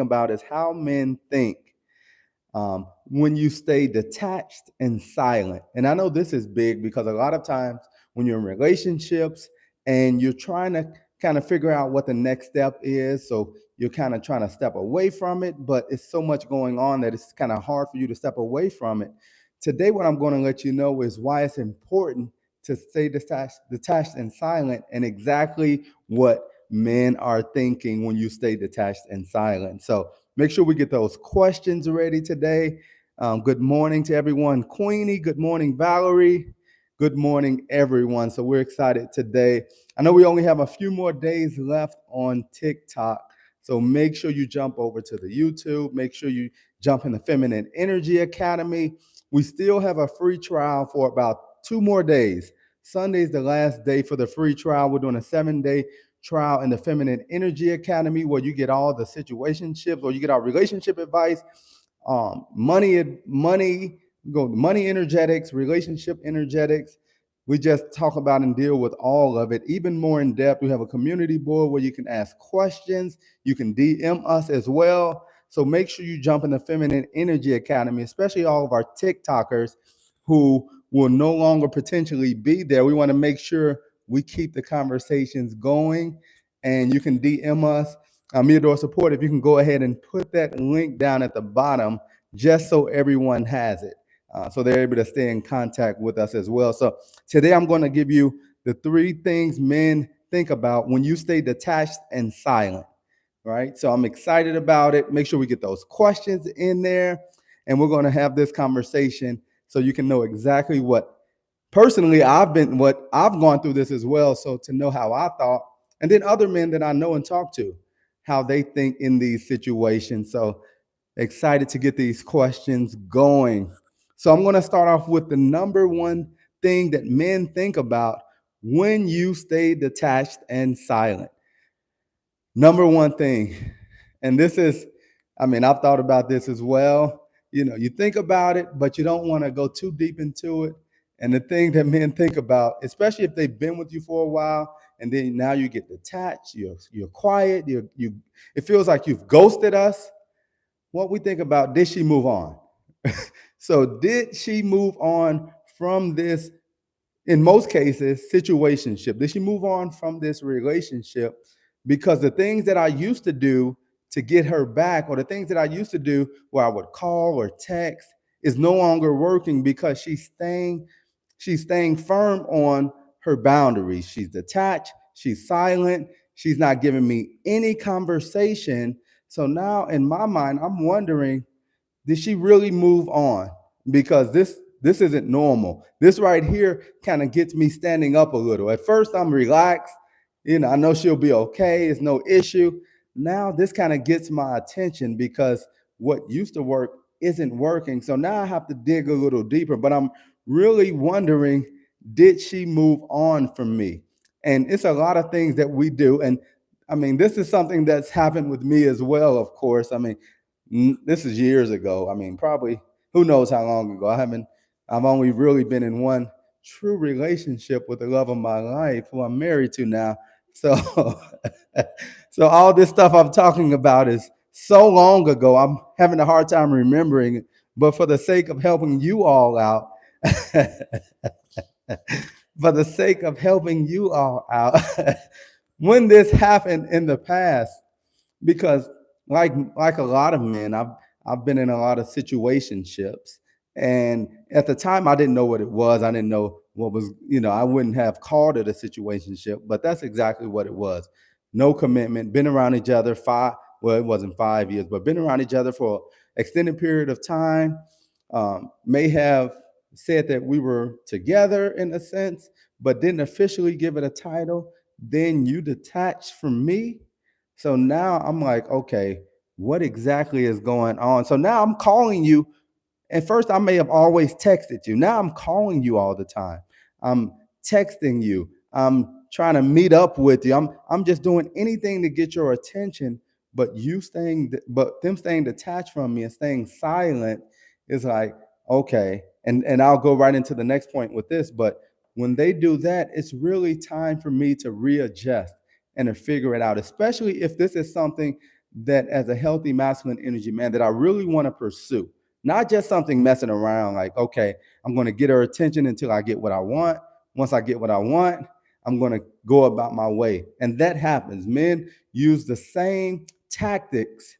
about is how men think when you stay detached and silent. And I know this is big because a lot of times when you're in relationships and you're trying to kind of figure out what the next step is, so you're kind of trying to step away from it, but it's so much going on that it's kind of hard for you to step away from it. Today, what I'm going to let you know is why it's important to stay detached and silent, and exactly what men are thinking when you stay detached and silent. So make sure we get those questions ready today. Good morning to everyone. Queenie, good morning, Valerie. Good morning, everyone. So we're excited today. I know we only have a few more days left on TikTok. So make sure you jump over to the YouTube. Make sure you jump in the Feminine Energy Academy. We still have a free trial for about 2 more days. Sunday's the last day for the free trial. We're doing a 7-day trial in the Feminine Energy Academy where you get all the situationships, or you get our relationship advice, money energetics, relationship energetics. We just talk about and deal with all of it, even more in depth. We have a community board where you can ask questions. You can DM us as well. So make sure you jump in the Feminine Energy Academy, especially all of our TikTokers who will no longer potentially be there. We want to make sure we keep the conversations going, and you can DM us. Adora Support, if you can go ahead and put that link down at the bottom, just so everyone has it, so they're able to stay in contact with us as well. So today I'm going to give you the 3 things men think about when you stay detached and silent, right? So I'm excited about it. Make sure we get those questions in there, and we're going to have this conversation so you can know exactly what personally I've gone through this as well. So to know how I thought, and then other men that I know and talk to, how they think in these situations. So excited to get these questions going. So I'm going to start off with the number one thing that men think about when you stay detached and silent. Number one thing, and this is, I've thought about this as well. You think about it, but you don't want to go too deep into it. And the thing that men think about, especially if they've been with you for a while, and then now you get detached, you're quiet, it feels like you've ghosted us. What we think about, did she move on? So did she move on from this, in most cases, situationship? Did she move on from this relationship because the things that I used to do to get her back, or the things that I used to do where I would call or text, is no longer working because she's staying firm on her boundaries. She's detached, she's silent, she's not giving me any conversation. So now in my mind, I'm wondering, did she really move on? Because this isn't normal. This right here kind of gets me standing up a little. At first, I'm relaxed. I know she'll be okay. It's no issue. Now this kind of gets my attention because what used to work isn't working. So now I have to dig a little deeper. But I'm really wondering, did she move on from me? And it's a lot of things that we do. And this is something that's happened with me as well, of course. This is years ago. Probably who knows how long ago. I've only really been in one true relationship with the love of my life, who I'm married to now. So, so all this stuff I'm talking about is so long ago. I'm having a hard time remembering it. But for the sake of helping you all out, for the sake of helping you all out, when this happened in the past, because like a lot of men, I've been in a lot of situationships, and at the time I didn't know what it was. I didn't know what was, I wouldn't have called it a situationship, but that's exactly what it was. No commitment, been around each other it wasn't 5 years, but been around each other for an extended period of time. May have said that we were together in a sense, but didn't officially give it a title. Then you detach from me. So now I'm like, okay, what exactly is going on? So now I'm calling you. At first, I may have always texted you. Now I'm calling you all the time. I'm texting you. I'm trying to meet up with you. I'm just doing anything to get your attention. But them staying detached from me and staying silent is like, okay. And I'll go right into the next point with this. But when they do that, it's really time for me to readjust and to figure it out, especially if this is something that as a healthy masculine energy man that I really want to pursue. Not just something messing around like, okay, I'm going to get her attention until I get what I want. Once I get what I want, I'm going to go about my way. And that happens. Men use the same tactics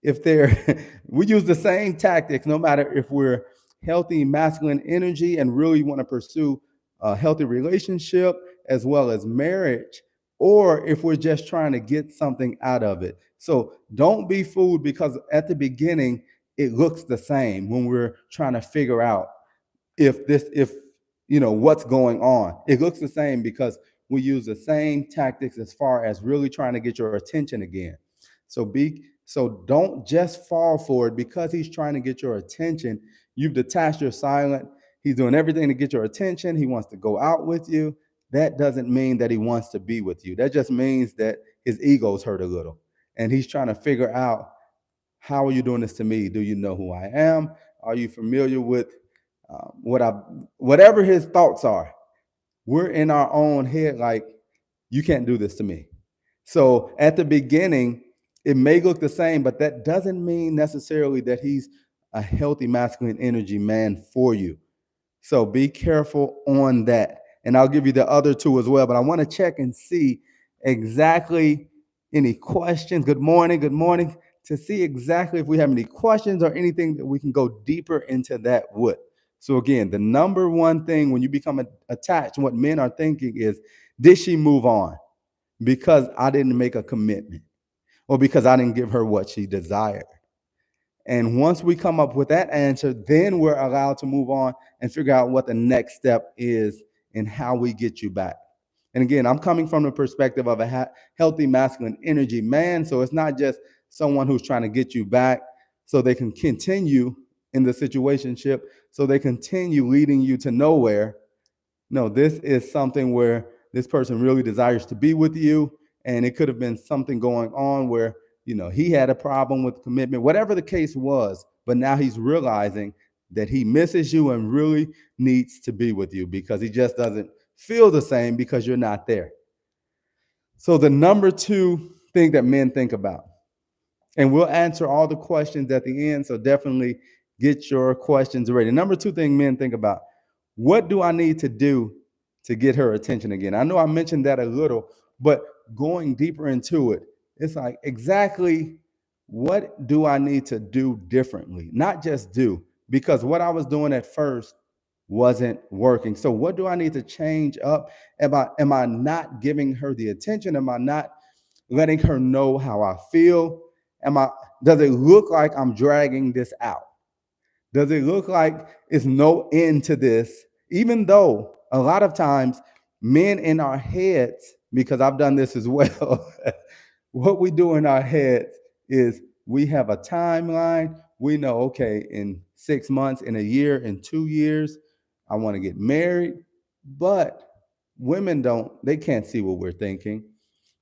if they're we use the same tactics no matter if we're healthy masculine energy and really want to pursue a healthy relationship as well as marriage, or if we're just trying to get something out of it. So don't be fooled, because at the beginning it looks the same when we're trying to figure out if what's going on. It looks the same because we use the same tactics as far as really trying to get your attention again. So don't just fall for it because he's trying to get your attention. You've detached, you're silent. He's doing everything to get your attention. He wants to go out with you. That doesn't mean that he wants to be with you. That just means that his ego's hurt a little. And he's trying to figure out, how are you doing this to me? Do you know who I am? Are you familiar with whatever his thoughts are? We're in our own head like, you can't do this to me. So at the beginning, it may look the same, but that doesn't mean necessarily that he's a healthy masculine energy man for you. So be careful on that. And I'll give you the other two as well, but I want to check and see exactly any questions. Good morning. Good morning. To see exactly if we have any questions or anything that we can go deeper into that with. So again, the number one thing when you become attached, what men are thinking is, did she move on because I didn't make a commitment or because I didn't give her what she desired? And once we come up with that answer, then we're allowed to move on and figure out what the next step is and how we get you back. And again, I'm coming from the perspective of a healthy masculine energy man. So it's not just someone who's trying to get you back so they can continue in the situationship, so they continue leading you to nowhere. No, this is something where this person really desires to be with you. And it could have been something going on where, he had a problem with commitment, whatever the case was. But now he's realizing that he misses you and really needs to be with you because he just doesn't feel the same because you're not there. So the number two thing that men think about, and we'll answer all the questions at the end, so definitely get your questions ready. Number two thing men think about, what do I need to do to get her attention again? I know I mentioned that a little, but going deeper into it, it's like, exactly what do I need to do differently? Not just do, because what I was doing at first wasn't working. So what do I need to change up? Am I not giving her the attention? Am I not letting her know how I feel? Does it look like I'm dragging this out? Does it look like it's no end to this? Even though a lot of times men in our heads, because I've done this as well, what we do in our heads is we have a timeline. We know, okay, in 6 months, in a year, in 2 years, I want to get married. But women they can't see what we're thinking.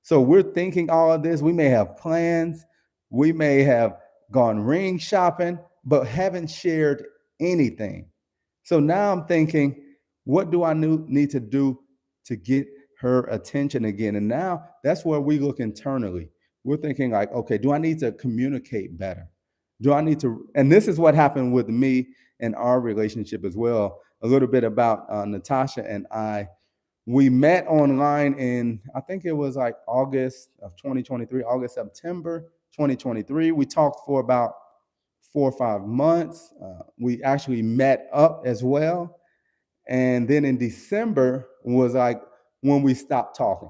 So we're thinking all of this. We may have plans. We may have gone ring shopping, but haven't shared anything. So now I'm thinking, what do I need to do to get her attention again? And now that's where we look internally. We're thinking like, okay, do I need to communicate better? Do I need to? And this is what happened with me and our relationship as well. A little bit about Natasha and I. We met online in, I think it was like August of 2023, August, September 2023. We talked for about 4 or 5 months. We actually met up as well. And then in December was like when we stopped talking,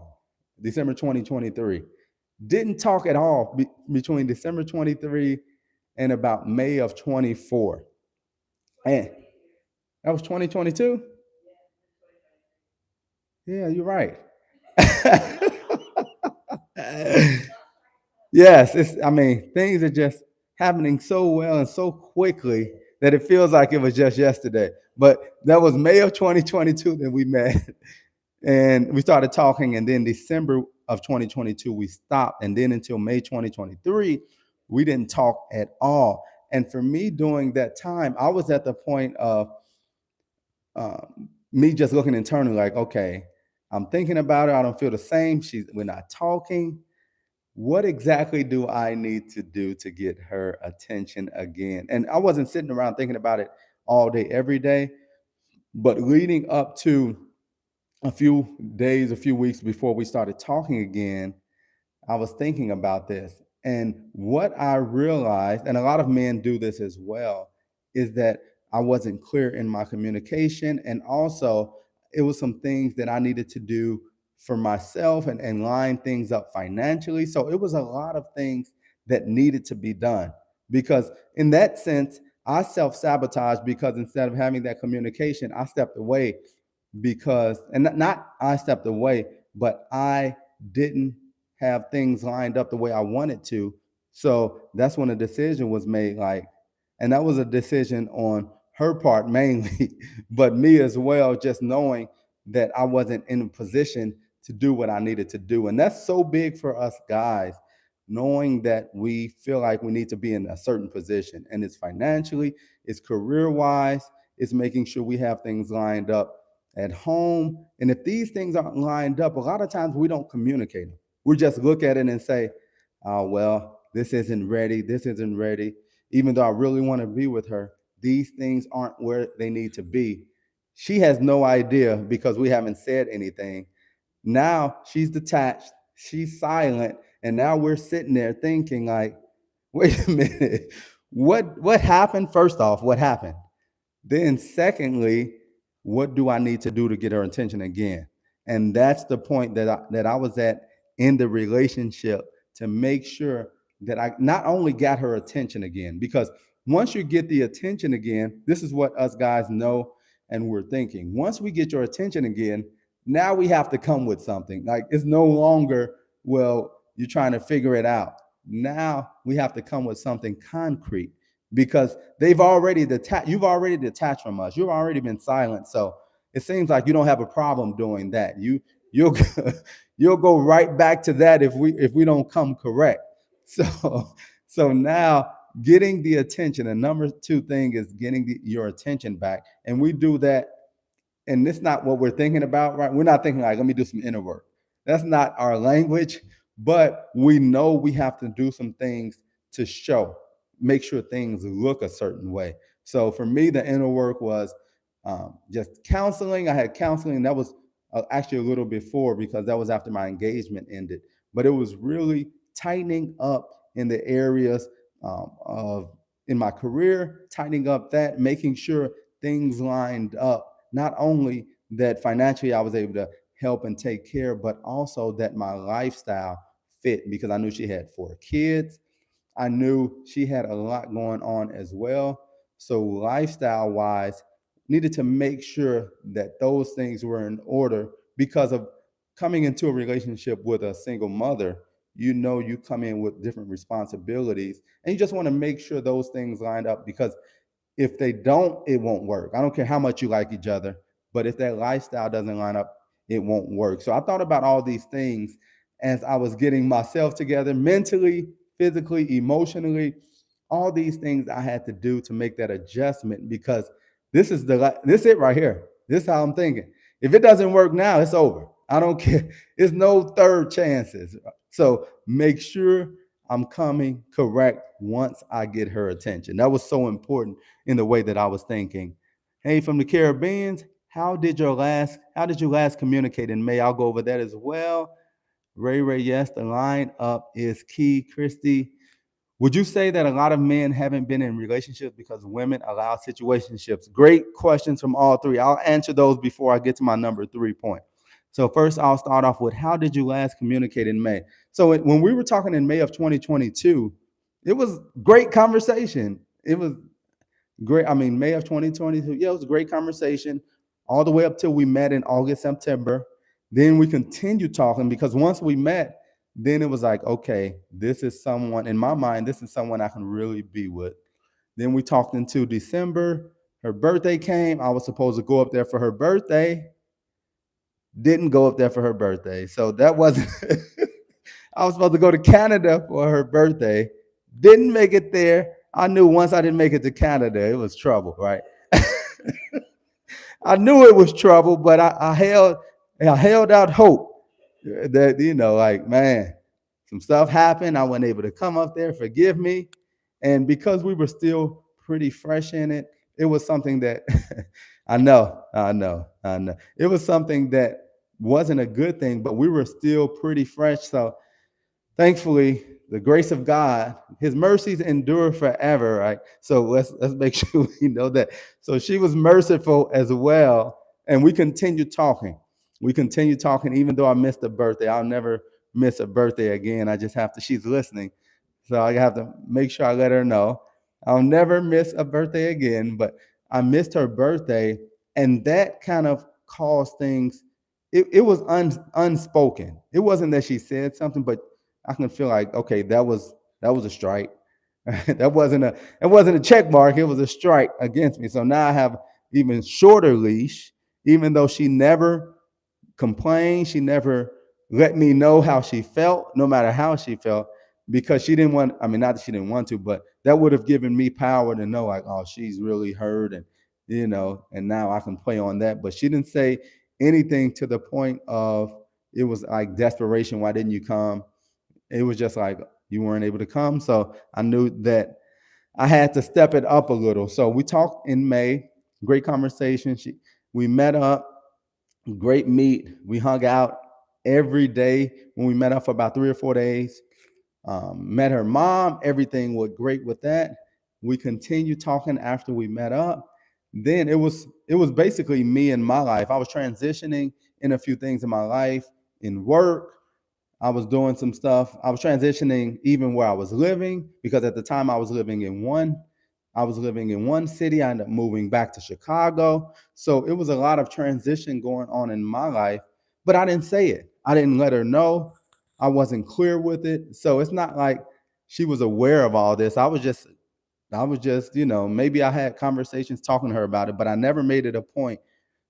December 2023. Didn't talk at all between December 23 and about May of 24. And that was 2022? Yeah, you're right. Yes, things are just happening so well and so quickly that it feels like it was just yesterday. But that was May of 2022 that we met and we started talking. And then December of 2022, we stopped. And then until May 2023, we didn't talk at all. And for me during that time, I was at the point of me just looking internally like, okay, I'm thinking about her. I don't feel the same. We're not talking. what exactly do I need to do to get her attention again? And I wasn't sitting around thinking about it all day, every day, but leading up to a few days, a few weeks before we started talking again, I was thinking about this. And what I realized, and a lot of men do this as well, is that I wasn't clear in my communication. And also, it was some things that I needed to do for myself and line things up financially. So it was a lot of things that needed to be done. Because in that sense, I self sabotaged because instead of having that communication, I stepped away because, and not I stepped away, but I didn't have things lined up the way I wanted to. So that's when a decision was made, like, and that was a decision on her part mainly, but me as well, just knowing that I wasn't in a position to do what I needed to do. And that's so big for us guys, knowing that we feel like we need to be in a certain position. And it's financially, it's career wise, it's making sure we have things lined up at home. And if these things aren't lined up, a lot of times we don't communicate them. We just look at it and say, oh, well, this isn't ready. This isn't ready. Even though I really want to be with her, these things aren't where they need to be. She has no idea because we haven't said anything. Now she's detached, she's silent, and now we're sitting there thinking like, wait a minute, what happened? First off, what happened? Then, secondly, what do I need to do to get her attention again? And that's the point that I was at in the relationship, to make sure that I not only got her attention again, because once you get the attention again, this is what us guys know and we're thinking. Once we get your attention again, now we have to come with something. Like, it's no longer, well, you're trying to figure it out. Now we have to come with something concrete, because they've already detached. You've already detached from us. You've already been silent. So it seems like you don't have a problem doing that. You'll you'll go right back to that if we don't come correct. So so now getting the attention. The number two thing is getting your attention back, and we do that, and it's not what we're thinking about, right? We're not thinking like, let me do some inner work. That's not our language, but we know we have to do some things to show, make sure things look a certain way. So for me, the inner work was just counseling. I had counseling. That was actually a little before, because that was after my engagement ended. But it was really tightening up in the areas of in my career, tightening up that, making sure things lined up. Not only that financially I was able to help and take care, but also that my lifestyle fit, because I knew she had 4 kids. I knew she had a lot going on as well. So lifestyle wise, needed to make sure that those things were in order, because of coming into a relationship with a single mother. You come in with different responsibilities, and you just want to make sure those things lined up, because if they don't, it won't work. I don't care how much you like each other, but if that lifestyle doesn't line up, it won't work. So I thought about all these things as I was getting myself together mentally, physically, emotionally, all these things I had to do to make that adjustment, because this is it right here. This is how I'm thinking. If it doesn't work now, it's over. I don't care. It's no third chances. So make sure I'm coming correct once I get her attention. That was so important in the way that I was thinking. Hey, from the Caribbeans, how did you last communicate in May? I'll go over that as well. Ray, yes, the line up is key. Christy, would you say that a lot of men haven't been in relationships because women allow situationships? Great questions from all three. I'll answer those before I get to my number 3 point. So first, I'll start off with, how did you last communicate in May? So when we were talking in May of 2022, it was great conversation. It was great. I mean, May of 2022, yeah, it was a great conversation all the way up till we met in August, September. Then we continued talking, because once we met, then it was like, okay, this is someone, in my mind, this is someone I can really be with. Then we talked into December. Her birthday came. I was supposed to go up there for her birthday. Didn't go up there for her birthday. So that wasn't, I was supposed to go to Canada for her birthday. Didn't make it there. I knew once I didn't make it to Canada, it was trouble, right? I knew it was trouble, but I held out hope that, like, man, some stuff happened. I wasn't able to come up there. Forgive me. And because we were still pretty fresh in it, it was something that I know. It was something that wasn't a good thing, but we were still pretty fresh. So thankfully, the grace of God, His mercies endure forever, right? So let's make sure we know that. So she was merciful as well, and we continued talking. We continued talking, even though I missed a birthday. I'll never miss a birthday again. I just have to. She's listening, so I have to make sure I let her know. I'll never miss a birthday again. But I missed her birthday, and that kind of caused things. It was unspoken. It wasn't that she said something, but I can feel like, okay, that was a strike. That wasn't a check mark. It was a strike against me. So now I have even shorter leash, even though she never complained. She never let me know how she felt, no matter how she felt, because she didn't want. I mean, not that she didn't want to, but that would have given me power to know, like, oh, she's really hurt, and now I can play on that. But she didn't say anything to the point of it was like desperation. Why didn't you come? It was just like you weren't able to come. So I knew that I had to step it up a little. So we talked in May, great conversation. We met up, great meet. We hung out every day when we met up for about 3 or 4 days. Met her mom, everything was great with that. We continued talking after we met up. Then it was basically me and my life. I was transitioning in a few things in my life, in work. I was doing some stuff. I was transitioning even where I was living, because at the time I was living in one city. I ended up moving back to Chicago. So it was a lot of transition going on in my life, but I didn't say it. I didn't let her know. I wasn't clear with it. So it's not like she was aware of all this. I was just, maybe I had conversations talking to her about it, but I never made it a point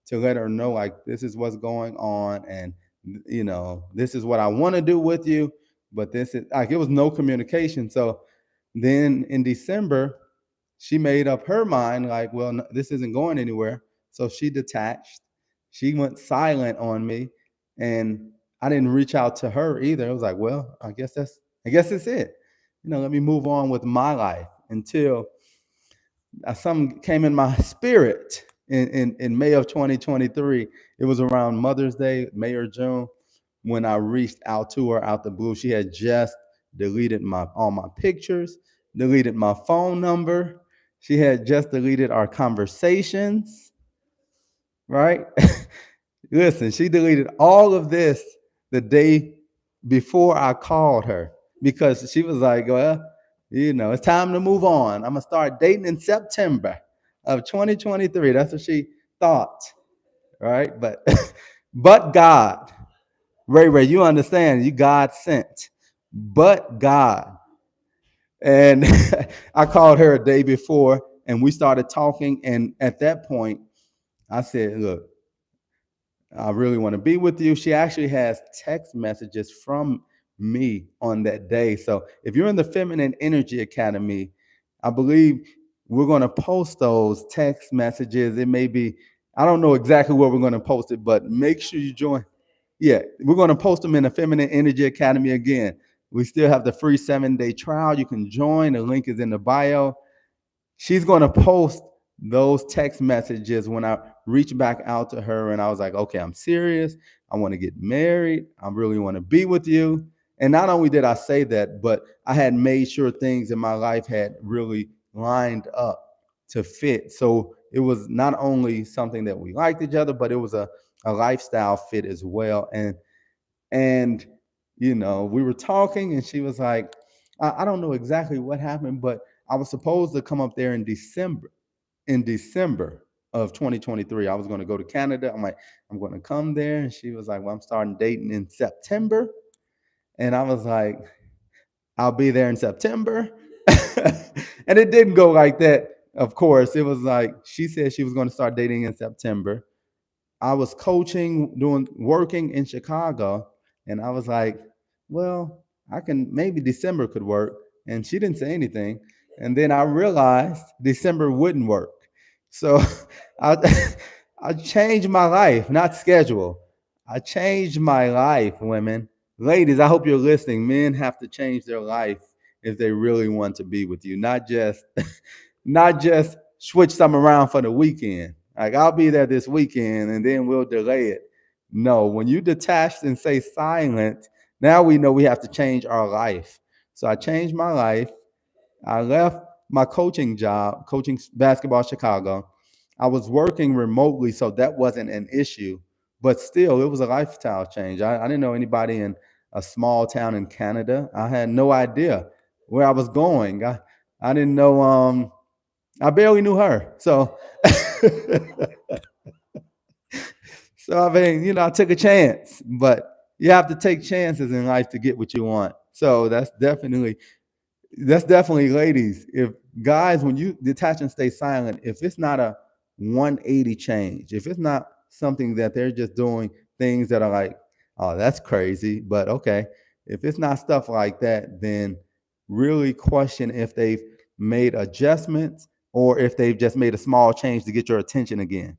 to let her know, like, this is what's going on, and this is what I want to do with you, but this is like, it was no communication. So then in December, she made up her mind, like, well, no, this isn't going anywhere. So she detached. She went silent on me, and I didn't reach out to her either. It was like, well, I guess that's it. Let me move on with my life until something came in my spirit in May of 2023. It was around Mother's Day, May or June, when I reached out to her out the blue. She had just deleted all my pictures, deleted my phone number. She had just deleted our conversations, right? Listen, she deleted all of this the day before I called her, because she was like, well, it's time to move on. I'm going to start dating in September of 2023. That's what she thought, right? But but God, Ray, you understand, you God sent, but God. And I called her a day before, and we started talking. And at that point, I said, look, I really want to be with you. She actually has text messages from me on that day. So if you're in the Feminine Energy Academy, I believe we're going to post those text messages. It may be, I don't know exactly where we're going to post it, but make sure you join. Yeah, we're going to post them in the Feminine Energy Academy again. We still have the free 7-day trial. You can join. The link is in the bio. She's going to post those text messages when I reach back out to her, and I was like, okay, I'm serious. I want to get married. I really want to be with you. And not only did I say that, but I had made sure things in my life had really lined up to fit. So it was not only something that we liked each other, but it was a lifestyle fit as well. And we were talking, and she was like, I don't know exactly what happened, but I was supposed to come up there in December of 2023. I was going to go to Canada. I'm like, I'm going to come there. And she was like, well, I'm starting dating in September. And I was like, I'll be there in September. And it didn't go like that. Of course, it was like, she said she was going to start dating in September. I was working in Chicago. And I was like, well, maybe December could work. And she didn't say anything. And then I realized December wouldn't work. So I, I changed my life, not schedule. I changed my life, women. ladies, I hope you're listening. Men have to change their life if they really want to be with you, not just not just switch some around for the weekend. Like I'll be there this weekend and then we'll delay it. No, when you detach and say silent, now we know we have to change our life. So I changed my life. I left my coaching job, coaching basketball in Chicago. I was working remotely, so that wasn't an issue. But still, it was a lifestyle change. I didn't know anybody in a small town in Canada. I had no idea where I was going. I didn't know. I barely knew her. So, so I mean, I took a chance. But you have to take chances in life to get what you want. So that's definitely ladies. If guys, when you detach and stay silent, if it's not a 180 change, if it's not something that they're just doing things that are like, oh, that's crazy, but okay. If it's not stuff like that, then really question if they've made adjustments or if they've just made a small change to get your attention again.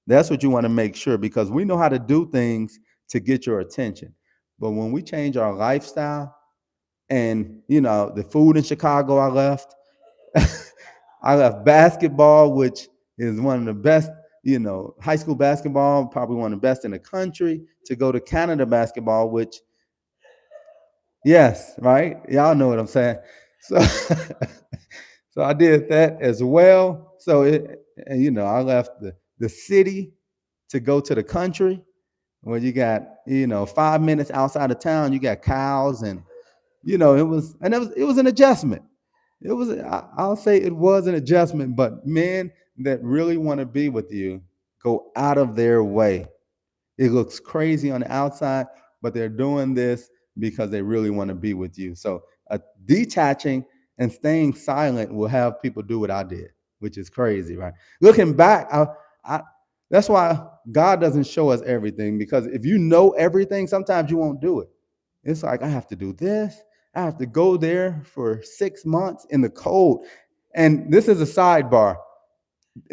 That's what you want to make sure because we know how to do things to get your attention. But when we change our lifestyle, and the food in Chicago I left. I left basketball, which is one of the best, high school basketball, probably one of the best in the country, to go to Canada basketball, which, yes, right? Y'all know what I'm saying. So so I did that as well. So I left the city to go to the country where you got, 5 minutes outside of town, you got cows and it was an adjustment. I'll say it was an adjustment, but men that really want to be with you go out of their way. It looks crazy on the outside, but they're doing this because they really want to be with you. So detaching and staying silent will have people do what I did, which is crazy, right? Looking back, I that's why God doesn't show us everything, because if you know everything, sometimes you won't do it. It's like I have to do this. I have to go there for 6 months in the cold. And this is a sidebar.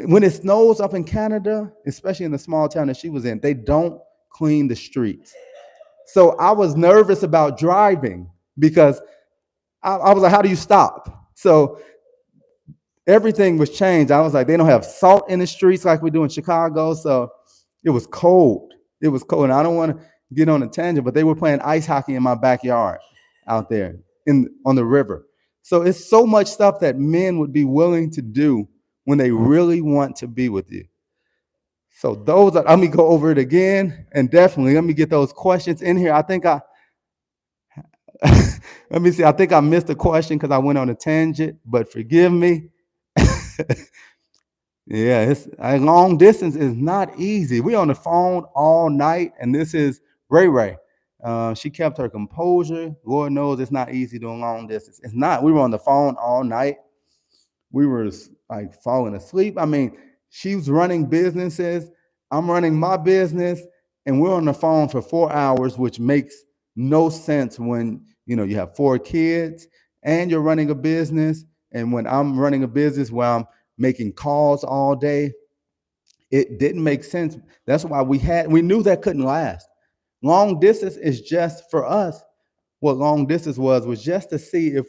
When it snows up in Canada, especially in the small town that she was in, they don't clean the streets. So I was nervous about driving because I was like, how do you stop? So everything was changed. I was like, they don't have salt in the streets like we do in Chicago. So it was cold. It was cold. And I don't want to get on a tangent, but they were playing ice hockey in my backyard out there on the river. So it's so much stuff that men would be willing to do when they really want to be with you. So let me go over it again, and definitely let me get those questions in here. I think let me see. I think I missed a question because I went on a tangent, but forgive me. Yeah, long distance is not easy. We on the phone all night, and this is Ray Ray. She kept her composure. Lord knows it's not easy doing long distance. It's not. We were on the phone all night. We were like falling asleep. I mean, she was running businesses. I'm running my business, and we're on the phone for 4 hours, which makes no sense when you have 4 kids and you're running a business. And when I'm running a business where I'm making calls all day, it didn't make sense. That's why we knew that couldn't last. Long distance is just for us. What long distance was just to see if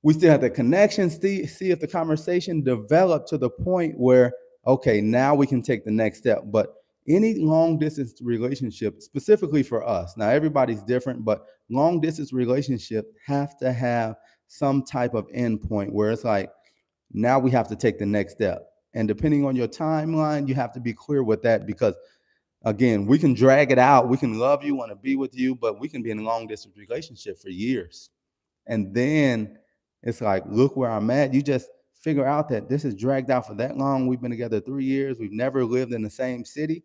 we still have the connection, see if the conversation developed to the point where, okay, now we can take the next step. But any long distance relationship, specifically for us, now everybody's different, but long distance relationship have to have some type of endpoint where it's like, now we have to take the next step. And depending on your timeline, you have to be clear with that, because again, we can drag it out. We can love you, want to be with you, but we can be in a long distance relationship for years. And then it's like, look where I'm at. You just figure out that this is dragged out for that long. We've been together 3 years. We've never lived in the same city.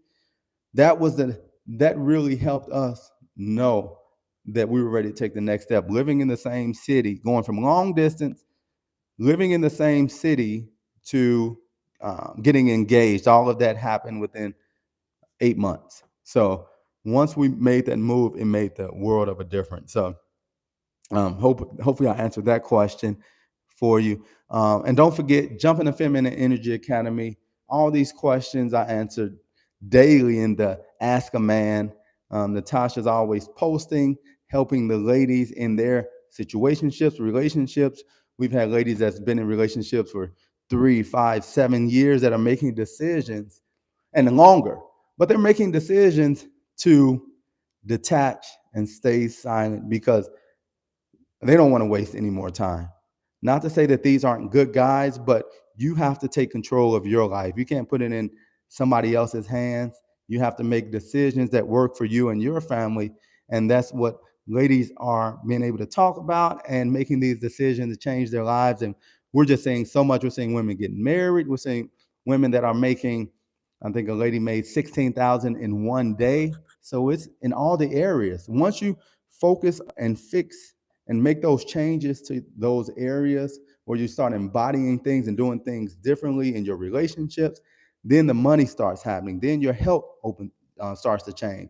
That really helped us know that we were ready to take the next step. Living in the same city, going from long distance, living in the same city to getting engaged. All of that happened within 8 months. So once we made that move, it made the world of a difference. So hopefully I answered that question for you. And don't forget, jump in the Feminine Energy Academy. All these questions I answered daily in the Ask a Man. Natasha's always posting, helping the ladies in their situationships, relationships. We've had ladies that's been in relationships for 3, 5, 7 years that are making decisions and longer, but they're making decisions to detach and stay silent because they don't want to waste any more time. Not to say that these aren't good guys, but you have to take control of your life. You can't put it in somebody else's hands. You have to make decisions that work for you and your family. And that's what ladies are being able to talk about and making these decisions to change their lives. And we're just seeing so much. We're seeing women getting married. We're seeing women that are making, I think a lady made 16,000 in one day. So it's in all the areas. Once you focus and fix and make those changes to those areas where you start embodying things and doing things differently in your relationships, then the money starts happening. Then your health starts to change.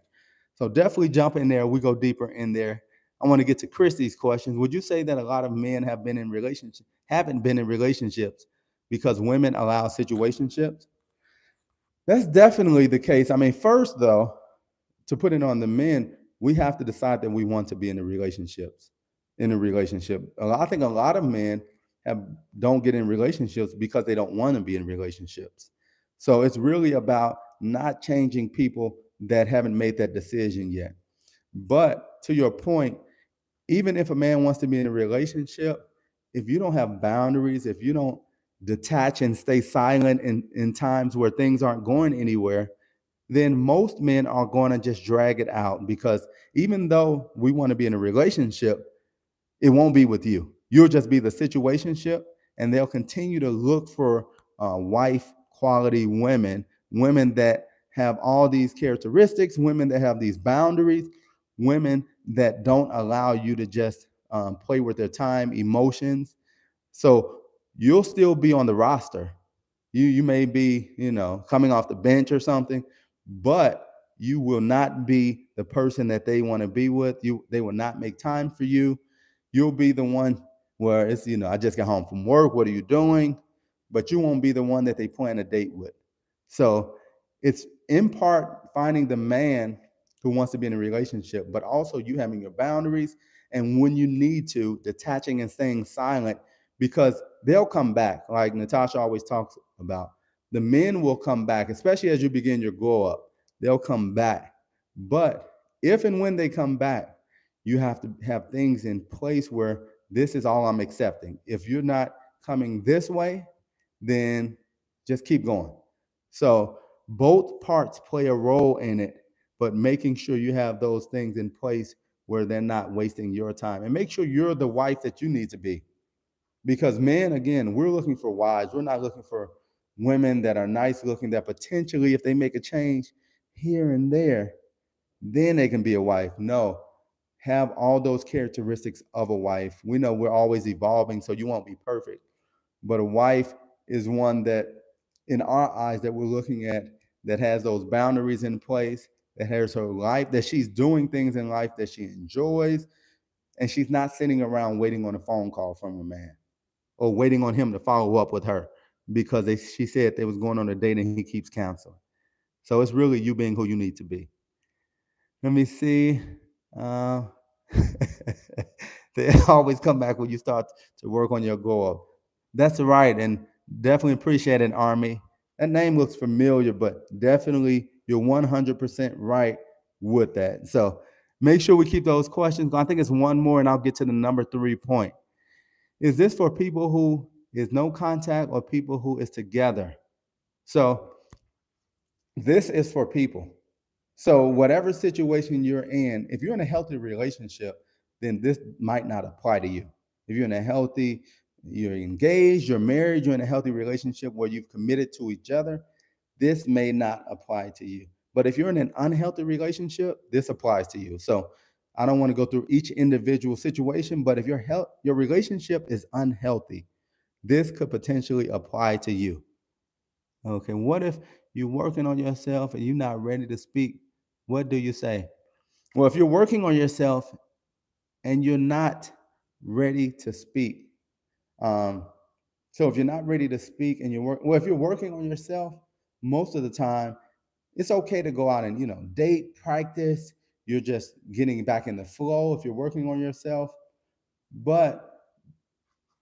So definitely jump in there. We go deeper in there. I want to get to Christy's questions. Would you say that a lot of men haven't been in relationships because women allow situationships? That's definitely the case. I mean, first though, to put it on the men, we have to decide that we want to be in a relationship. I think a lot of men have don't get in relationships because they don't want to be in relationships. So it's really about not changing people that haven't made that decision yet. But to your point, even if a man wants to be in a relationship, if you don't have boundaries, if you don't detach and stay silent in times where things aren't going anywhere, then most men are going to just drag it out because even though we want to be in a relationship, it won't be with you. You'll just be the situationship, and they'll continue to look for wife quality women, women that have all these characteristics, women that have these boundaries, women that don't allow you to just play with their time, emotions. So you'll still be on the roster. You may be, coming off the bench or something, but you will not be the person that they want to be with. They will not make time for you. You'll be the one where it's, I just got home from work. What are you doing? But you won't be the one that they plan a date with. So it's in part finding the man who wants to be in a relationship, but also you having your boundaries. And when you need to, detaching and staying silent because they'll come back. Like Natasha always talks about, the men will come back, especially as you begin your glow up. They'll come back. But if and when they come back, you have to have things in place where this is all I'm accepting. If you're not coming this way, then just keep going. So both parts play a role in it, but making sure you have those things in place where they're not wasting your time and make sure you're the wife that you need to be. Because men, again, we're looking for wives. We're not looking for women that are nice looking that potentially, if they make a change here and there, then they can be a wife. No, have all those characteristics of a wife. We know we're always evolving, so you won't be perfect. But a wife is one that, in our eyes, that we're looking at that has those boundaries in place, that has her life, that she's doing things in life that she enjoys, and she's not sitting around waiting on a phone call from a man or waiting on him to follow up with her because she said they was going on a date and he keeps canceling. So it's really you being who you need to be. Let me see. Uh, they always come back when you start to work on your goal. That's right, and definitely appreciate it, Army. That name looks familiar, but definitely you're 100% right with that. So make sure we keep those questions. I think it's one more, and I'll get to the number 3 point. Is this for people who is no contact or people who is together? So this is for people. So whatever situation you're in, if you're in a healthy relationship, then this might not apply to you. If you're in a healthy, you're engaged, you're married, you're in a healthy relationship where you've committed to each other, this may not apply to you. But if you're in an unhealthy relationship, this applies to you. So I don't want to go through each individual situation, but if your relationship is unhealthy, this could potentially apply to you. Okay, what if you're working on yourself and you're not ready to speak? What do you say? Well, if you're working on yourself and you're not ready to speak, um, so if you're not ready to speak and if you're working on yourself, most of the time it's okay to go out and date, practice. you're just getting back in the flow if you're working on yourself. But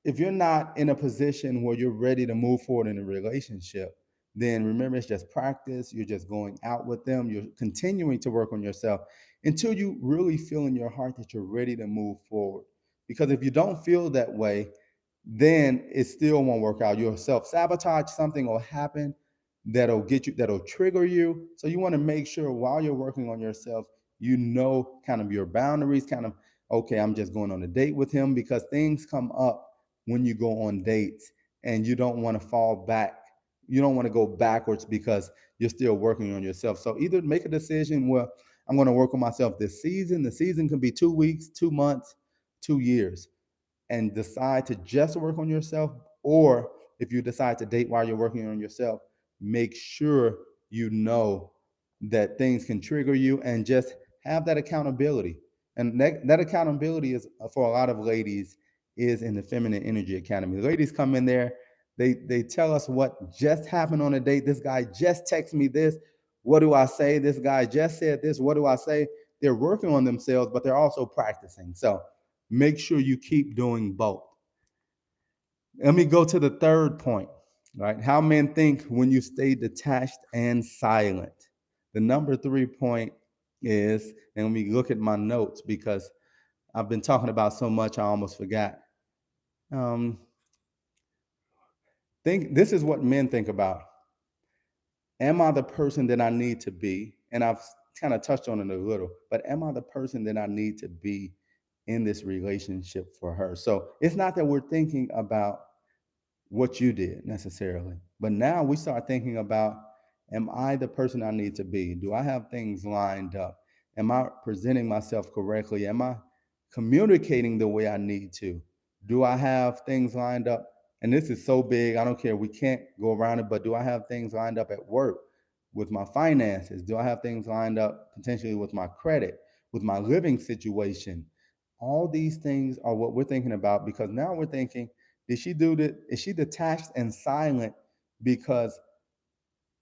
if you're not in a position where you're ready to move forward in a relationship, then remember it's just practice. You're just going out with them. You're continuing to work on yourself until you really feel in your heart that you're ready to move forward. Because if you don't feel that way, then it still won't work out. You'll self-sabotage, something will happen that'll get you, that'll trigger you. So you want to make sure while you're working on yourself, you know kind of your boundaries, kind of, okay, I'm just going on a date with him, because things come up when you go on dates and you don't want to fall back. You don't want to go backwards because you're still working on yourself. So either make a decision, well, I'm going to work on myself this season. The season can be 2 weeks, 2 months, 2 years, and decide to just work on yourself. Or if you decide to date while you're working on yourself, make sure you know that things can trigger you, and just have that accountability. And that accountability is, for a lot of ladies, is in the Feminine Energy Academy. The ladies come in there, they tell us what just happened on a date. This guy just texted me this. What do I say? This guy just said this. What do I say? They're working on themselves, but they're also practicing. So make sure you keep doing both. Let me go to the third point, right? How men think when you stay detached and silent. The number 3 point is, and let me look at my notes because I've been talking about so much I almost forgot. Think this is what men think about. Am I the person that I need to be? And I've kind of touched on it a little, but am I the person that I need to be in this relationship for her? So it's not that we're thinking about what you did necessarily, but now we start thinking about, am I the person I need to be? Do I have things lined up? Am I presenting myself correctly? Am I communicating the way I need to? Do I have things lined up? And this is so big, I don't care, we can't go around it, but do I have things lined up at work, with my finances? Do I have things lined up potentially with my credit, with my living situation? All these things are what we're thinking about, because now we're thinking, did she do that? Is she detached and silent because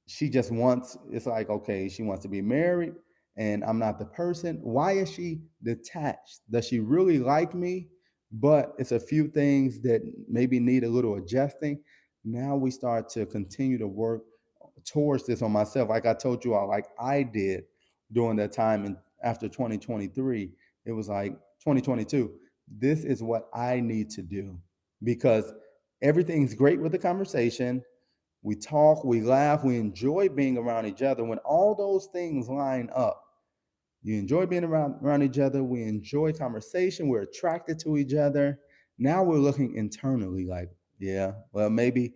she just wants, it's like, okay, she wants to be married and I'm not the person? Why is she detached? Does she really like me? But it's a few things that maybe need a little adjusting. Now we start to continue to work towards this on myself. Like I told you all, like I did during that time. And after 2023, it was like 2022. This is what I need to do, because everything's great with the conversation. We talk, we laugh, we enjoy being around each other. When all those things line up, you enjoy being around each other, we enjoy conversation, we're attracted to each other. Now we're looking internally like, yeah, well, maybe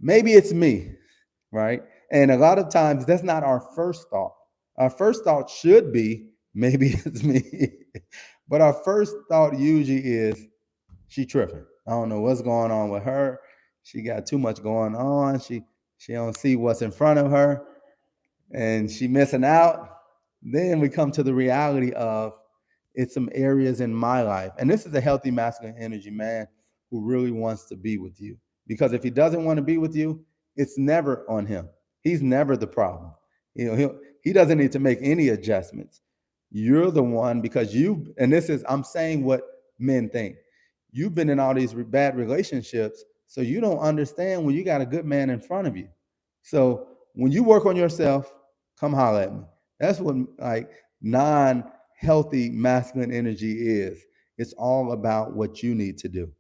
it's me, right? And a lot of times that's not our first thought. Our first thought should be, maybe it's me. But our first thought usually is, she tripping. I don't know what's going on with her. She got too much going on. She don't see what's in front of her, and she missing out. Then we come to the reality of, it's some areas in my life. And this is a healthy masculine energy man who really wants to be with you. Because if he doesn't want to be with you, it's never on him. He's never the problem. He doesn't need to make any adjustments. You're the one, because you, and this is, I'm saying what men think. You've been in all these bad relationships, so you don't understand when you got a good man in front of you. So when you work on yourself, come holler at me. That's what like non-healthy masculine energy is. It's all about what you need to do.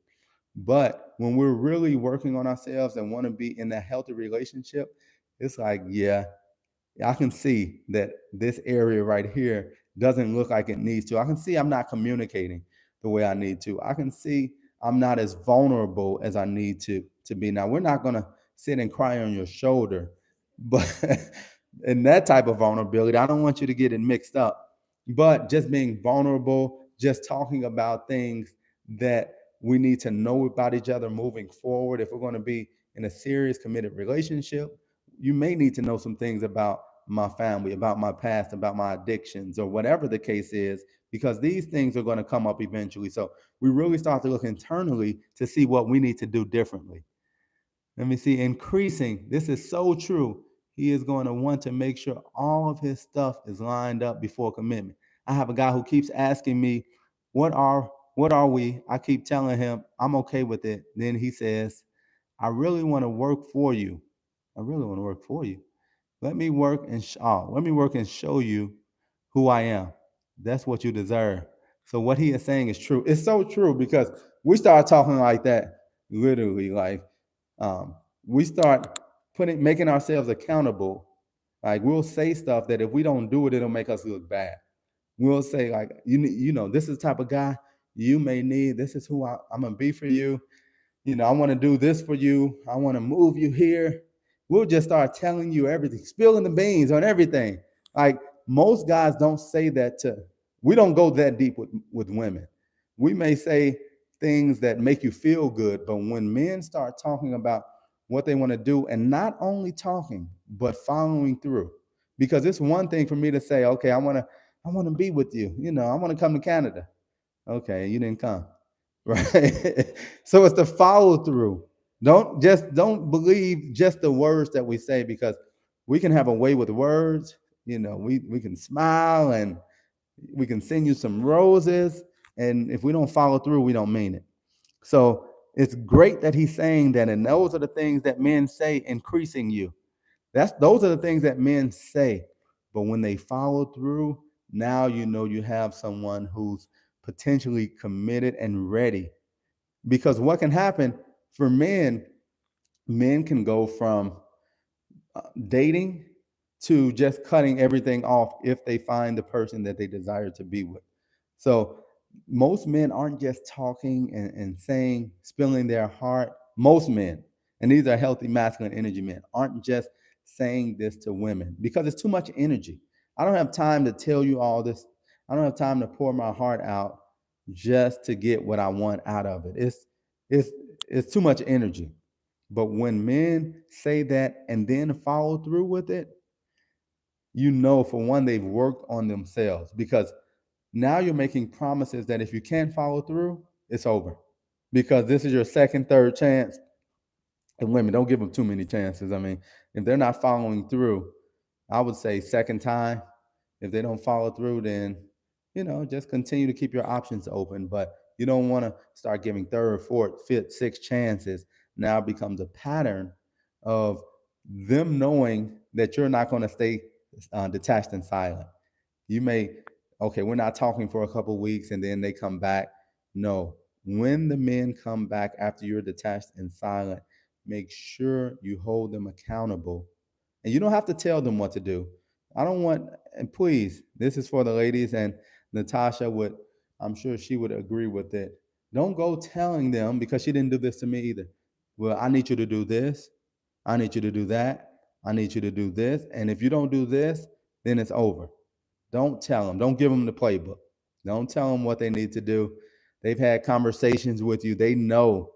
But when we're really working on ourselves and want to be in that healthy relationship, it's like, yeah, I can see that this area right here doesn't look like it needs to. I can see I'm not communicating the way I need to. I can see I'm not as vulnerable as I need to be. Now, we're not going to sit and cry on your shoulder, but in that type of vulnerability, I don't want you to get it mixed up. But just being vulnerable, just talking about things that we need to know about each other moving forward. If we're going to be in a serious, committed relationship, you may need to know some things about my family, about my past, about my addictions, or whatever the case is, because these things are going to come up eventually. So we really start to look internally to see what we need to do differently. Let me see, increasing. This is so true. He is going to want to make sure all of his stuff is lined up before commitment. I have a guy who keeps asking me, what are we? I keep telling him I'm okay with it. Then he says, I really want to work for you. I really want to work for you. Let me work and show you who I am. That's what you deserve. So what he is saying is true. It's so true because we start talking like that, literally. Like we start making ourselves accountable. Like we'll say stuff that if we don't do it, it'll make us look bad. We'll say like, this is the type of guy you may need. This is who I'm gonna be for you. I want to do this for you. I want to move you here. We'll just start telling you everything, spilling the beans on everything. Like most guys don't say that we don't go that deep with women. We may say things that make you feel good, but when men start talking about what they want to do and not only talking, but following through, because it's one thing for me to say, okay, I want to be with you. I want to come to Canada. Okay, you didn't come. Right. So it's the follow through. Don't believe just the words that we say, because we can have a way with words. We can smile and we can send you some roses, and if we don't follow through, we don't mean it. So it's great that he's saying that, and those are the things that men say, increasing you. Those are the things that men say. But when they follow through, now you have someone who's potentially committed and ready. Because what can happen for men can go from dating to just cutting everything off if they find the person that they desire to be with. So most men aren't just talking and saying, spilling their heart. Most men, and these are healthy masculine energy men, aren't just saying this to women because it's too much energy. I don't have time to tell you all this. I don't have time to pour my heart out just to get what I want out of it. It's it's too much energy. But when men say that and then follow through with it, for one, they've worked on themselves, because now you're making promises that if you can't follow through, it's over. Because this is your second, third chance. And women, don't give them too many chances. I mean, if they're not following through, I would say second time. If they don't follow through, then just continue to keep your options open. But you don't want to start giving third, fourth, fifth, sixth chances. Now it becomes a pattern of them knowing that you're not going to stay detached and silent. You may, okay, we're not talking for a couple of weeks and then they come back. No, when the men come back after you're detached and silent, make sure you hold them accountable. And you don't have to tell them what to do. I don't want, and please, this is for the ladies, and Natasha I'm sure she would agree with it. Don't go telling them, because she didn't do this to me either. Well, I need you to do this. I need you to do that. I need you to do this. And if you don't do this, then it's over. Don't tell them. Don't give them the playbook. Don't tell them what they need to do. They've had conversations with you. They know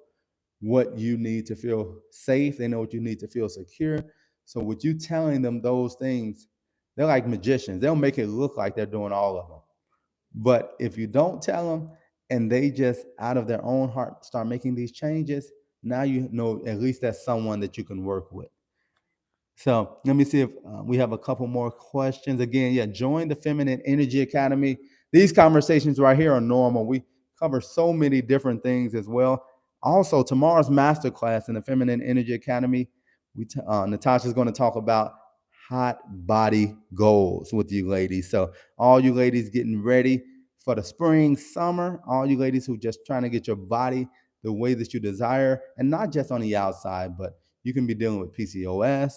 what you need to feel safe. They know what you need to feel secure. So with you telling them those things, they're like magicians. They'll make it look like they're doing all of them. But if you don't tell them and they just out of their own heart start making these changes, now you know at least that's someone that you can work with. So let me see if we have a couple more questions. Again, yeah, join the Feminine Energy Academy. These conversations right here are normal. We cover so many different things as well. Also, tomorrow's masterclass in the Feminine Energy Academy, Natasha's going to talk about hot body goals with you ladies. So all you ladies getting ready for the spring, summer, all you ladies who just trying to get your body the way that you desire, and not just on the outside, but you can be dealing with PCOS,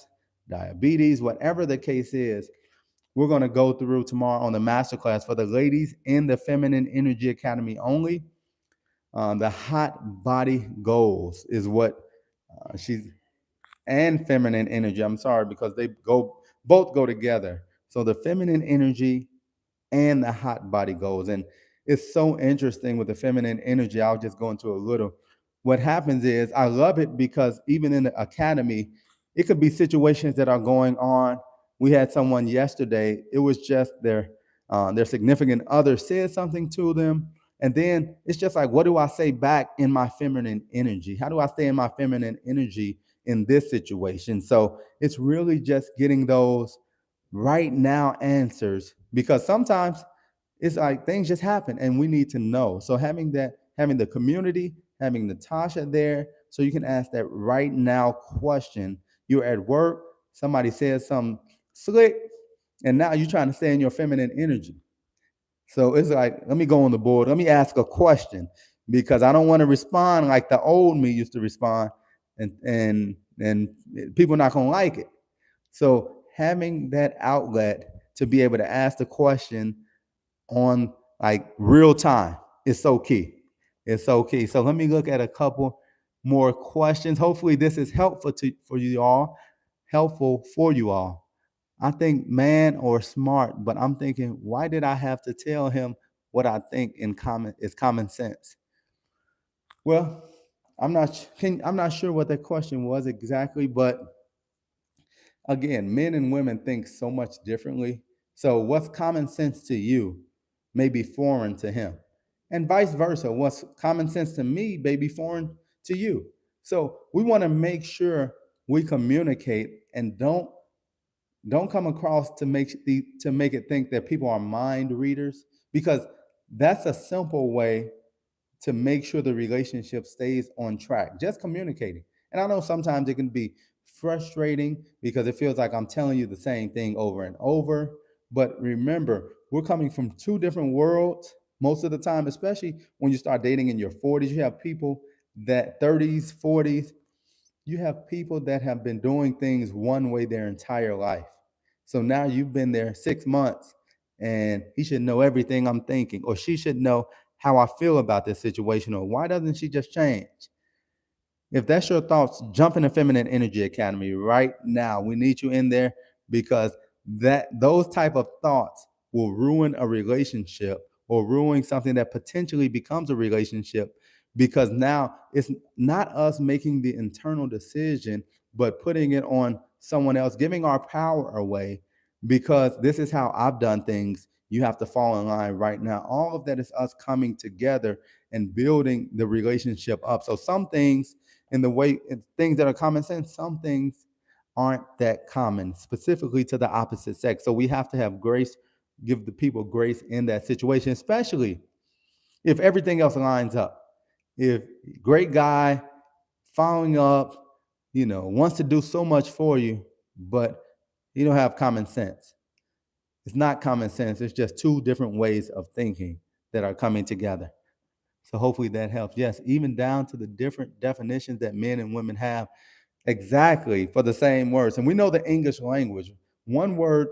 diabetes, whatever the case is. We're going to go through tomorrow on the masterclass for the ladies in the Feminine Energy Academy only. The hot body goals is what she's, and feminine energy. I'm sorry, because they both go together. So the feminine energy and the hot body goals. And it's so interesting with the feminine energy. I'll just go into a little. What happens is I love it because even in the academy, it could be situations that are going on. We had someone yesterday, it was just their significant other said something to them. And then it's just like, what do I say back in my feminine energy? How do I stay in my feminine energy in this situation? So it's really just getting those right now answers, because sometimes It's like things just happen and we need to know. So having the community, having Natasha there, so you can ask that right now question. You're at work, somebody says something slick, and now you're trying to stay in your feminine energy. So it's like, let me go on the board. Let me ask a question because I don't want to respond like the old me used to respond, and people are not gonna like it. So having that outlet to be able to ask the question on like real time is so key. It's so key. So let me look at a couple more questions. Hopefully, this is helpful for you all. I think man or smart, but I'm thinking, why did I have to tell him what I think in common is common sense? Well, I'm not sure what that question was exactly, but again, men and women think so much differently. So what's common sense to you may be foreign to him. And vice versa. What's common sense to me may be foreign to you. So we want to make sure we communicate and don't come across to make it think that people are mind readers, because that's a simple way to make sure the relationship stays on track. Just communicating. And I know sometimes it can be frustrating because it feels like I'm telling you the same thing over and over. But remember, we're coming from two different worlds most of the time, especially when you start dating in your 40s. You have people that 30s, 40s, you have people that have been doing things one way their entire life. So now you've been there 6 months and he should know everything I'm thinking, or she should know how I feel about this situation, or why doesn't she just change? If that's your thoughts, jump in the Feminine Energy Academy right now. We need you in there because that those type of thoughts will ruin a relationship or ruin something that potentially becomes a relationship, because now it's not us making the internal decision, but putting it on someone else, giving our power away because this is how I've done things. You have to fall in line right now. All of that is us coming together and building the relationship up. So some things in the way things that are common sense, some things aren't that common, specifically to the opposite sex. So we have to have grace, give the people grace in that situation, especially if everything else lines up. If great guy, following up, wants to do so much for you, but you don't have common sense. It's not common sense. It's just two different ways of thinking that are coming together. So hopefully that helps. Yes, even down to the different definitions that men and women have exactly for the same words. And we know the English language. One word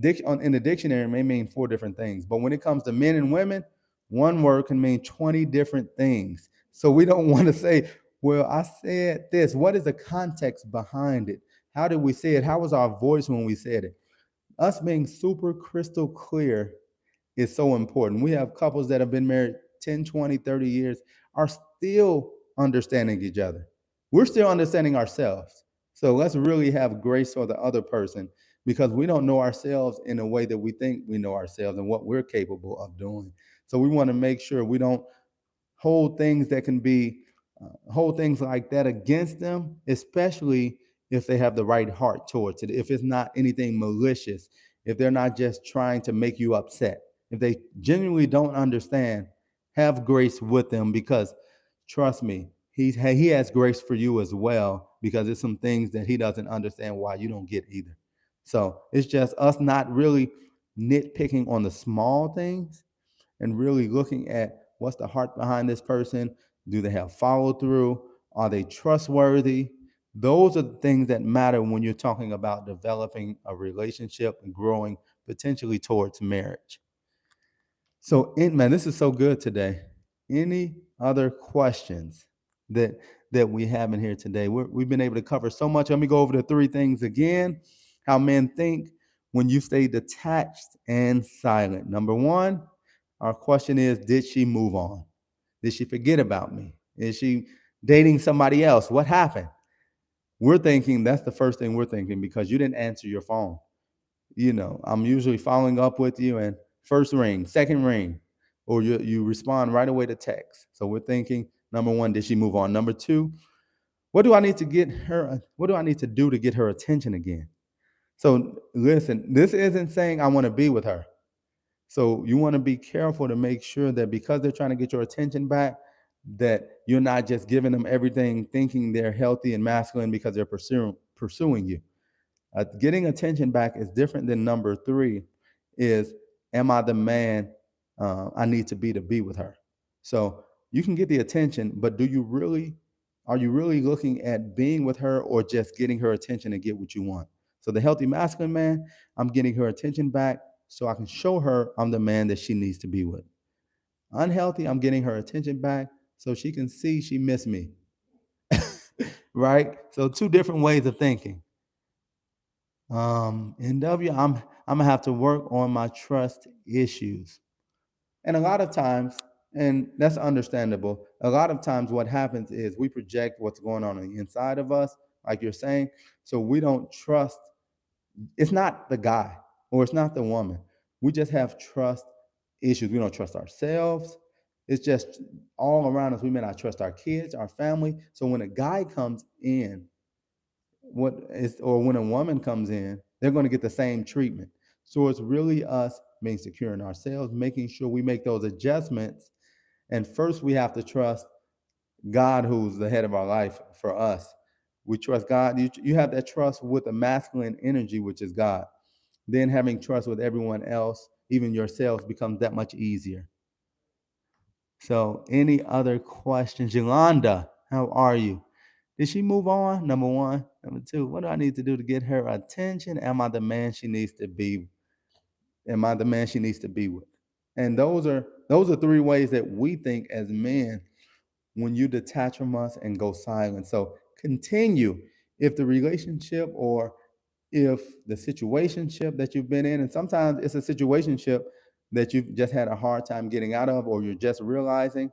in the dictionary may mean four different things. But when it comes to men and women, one word can mean 20 different things. So we don't want to say, well, I said this. What is the context behind it? How did we say it? How was our voice when we said it? Us being super crystal clear is so important. We have couples that have been married 10, 20, 30 years, are still understanding each other. We're still understanding ourselves. So let's really have grace for the other person, because we don't know ourselves in a way that we think we know ourselves and what we're capable of doing. So we want to make sure we don't hold things that can be hold things like that against them, especially if they have the right heart towards it, if it's not anything malicious, if they're not just trying to make you upset, if they genuinely don't understand, have grace with them, because trust me, he has grace for you as well, because there's some things that he doesn't understand why you don't get either. So it's just us not really nitpicking on the small things and really looking at what's the heart behind this person. Do they have follow through? Are they trustworthy? Those are the things that matter when you're talking about developing a relationship and growing potentially towards marriage. So, man, this is so good today. Any other questions that we have in here today? We've been able to cover so much. Let me go over the three things again. How men think when you stay detached and silent. Number one, our question is, did she move on? Did she forget about me? Is she dating somebody else? What happened? We're thinking that's the first thing we're thinking because you didn't answer your phone. I'm usually following up with you, and first ring, second ring, or you respond right away to text. So we're thinking, number one, did she move on? Number two, what do I need to get her? What do I need to do to get her attention again? So listen, this isn't saying I want to be with her. So you want to be careful to make sure that because they're trying to get your attention back, that you're not just giving them everything thinking they're healthy and masculine because they're pursuing you. Getting attention back is different than number three is, am I the man I need to be with her? So you can get the attention, but are you really looking at being with her or just getting her attention and get what you want? So the healthy masculine man, I'm getting her attention back so I can show her I'm the man that she needs to be with. Unhealthy, I'm getting her attention back so she can see she missed me. Right? So two different ways of thinking. NW, I'm gonna have to work on my trust issues. And a lot of times, and that's understandable, a lot of times what happens is we project what's going on the inside of us, like you're saying. So we don't trust, it's not the guy or it's not the woman. We just have trust issues. We don't trust ourselves. It's just all around us. We may not trust our kids, our family. So when a guy comes in, or when a woman comes in, they're going to get the same treatment. So it's really us being secure in ourselves, making sure we make those adjustments. And first, we have to trust God, who's the head of our life for us. We trust God. You have that trust with the masculine energy, which is God. Then having trust with everyone else, even yourselves, becomes that much easier. So, any other questions? Yolanda, how are you? Did she move on? Number one. Number two, what do I need to do to get her attention? Am I the man she needs to be? Am I the man she needs to be with? And those are three ways that we think as men when you detach from us and go silent. So continue. If the relationship or if the situationship that you've been in, and sometimes it's a situationship that you've just had a hard time getting out of, or you're just realizing,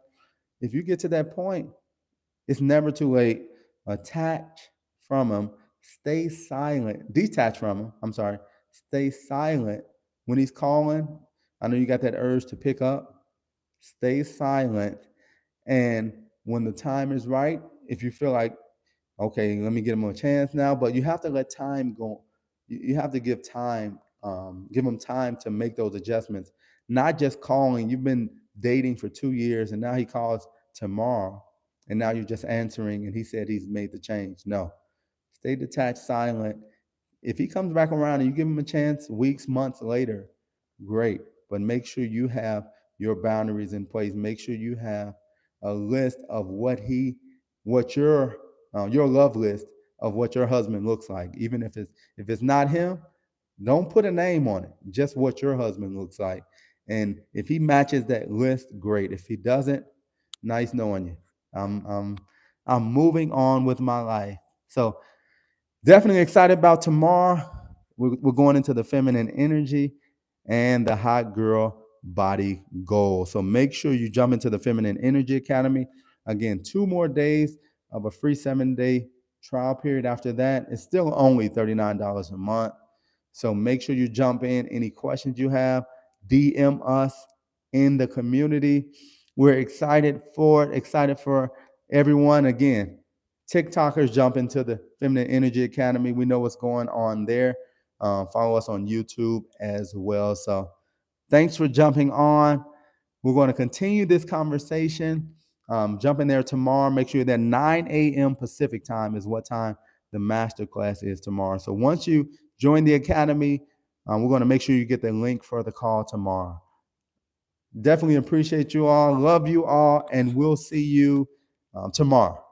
if you get to that point, it's never too late. Attach from him. Stay silent. Detach from him. I'm sorry. Stay silent when he's calling. I know you got that urge to pick up. Stay silent. And when the time is right, if you feel like, okay, let me get him a chance now, but you have to let time go. You have to give him time to make those adjustments. Not just calling. You've been dating for 2 years, and now he calls tomorrow, and now you're just answering, and he said he's made the change. No, stay detached, silent. If he comes back around and you give him a chance weeks, months later, great. But make sure you have your boundaries in place. Make sure you have a list of what your love list of what your husband looks like. Even if it's not him, don't put a name on it. Just what your husband looks like. And if he matches that list, great. If he doesn't, nice knowing you. I'm moving on with my life. So definitely excited about tomorrow. We're going into the feminine energy and the hot girl body goal. So make sure you jump into the Feminine Energy Academy. Again, 2 more days of a free 7-day trial period. After that, it's still only $39 a month. So make sure you jump in. Any questions you have, DM us in the community. We're excited for it, excited for everyone. Again, TikTokers jump into the Feminine Energy Academy. We know what's going on there. Follow us on YouTube as well. So thanks for jumping on. We're going to continue this conversation. Jump in there tomorrow. Make sure that 9 a.m. Pacific time is what time the masterclass is tomorrow. So once you join the academy, we're going to make sure you get the link for the call tomorrow. Definitely appreciate you all. Love you all. And we'll see you tomorrow.